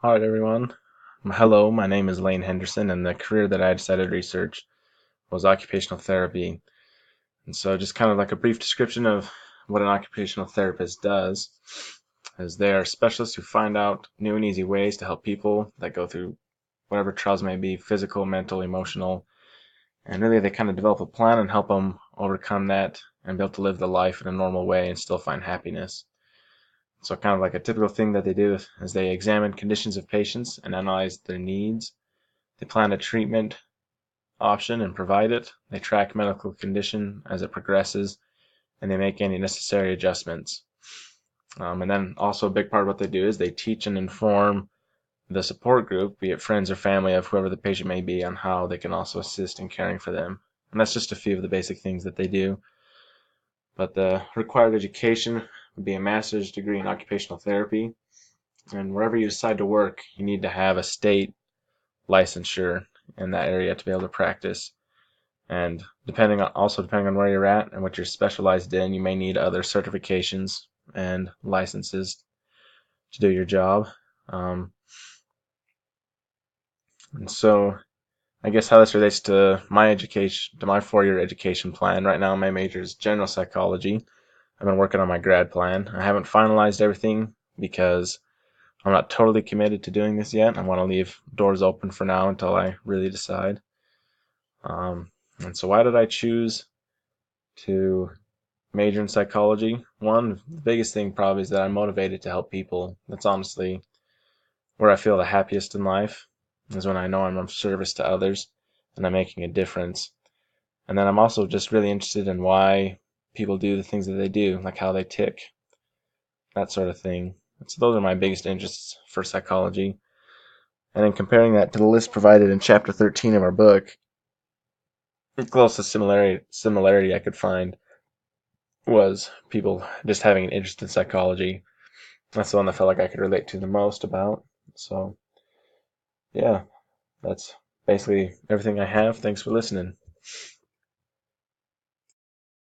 All right, everyone. Hello, my name is Lane Henderson, and the career that I decided to research was occupational therapy. And so, just kind of like a brief description of what an occupational therapist does is they are specialists who find out new and easy ways to help people that go through whatever trials may be, physical, mental, emotional, and really they kind of develop a plan and help them overcome that and be able to live the life in a normal way and still find happiness. So kind of like a typical thing that they do is they examine conditions of patients and analyze their needs. They plan a treatment option and provide it. They track medical condition as it progresses, and they make any necessary adjustments. And then also a big part of what they do is they teach and inform the support group, be it friends or family of whoever the patient may be, on how they can also assist in caring for them. And that's just a few of the basic things that they do. But the required education would be a master's degree in occupational therapy. And wherever you decide to work, you need to have a state licensure in that area to be able to practice. And depending on where you're at and what you're specialized in, you may need other certifications and licenses to do your job. Um, and so I guess how this relates to my education, to my 4-year education plan. Right now, my major is general psychology. I've been working on my grad plan. I haven't finalized everything because I'm not totally committed to doing this yet. I want to leave doors open for now until I really decide. And so why did I choose to major in psychology? One, the biggest thing probably is that I'm motivated to help people. That's honestly where I feel the happiest in life, is when I know I'm of service to others and I'm making a difference. And then I'm also just really interested in why people do the things that they do, like how they tick, that sort of thing. So those are my biggest interests for psychology. And then comparing that to the list provided in chapter 13 of our book, the closest similarity I could find was people just having an interest in psychology. That's the one I felt like I could relate to the most about. So, yeah, that's basically everything I have. Thanks for listening.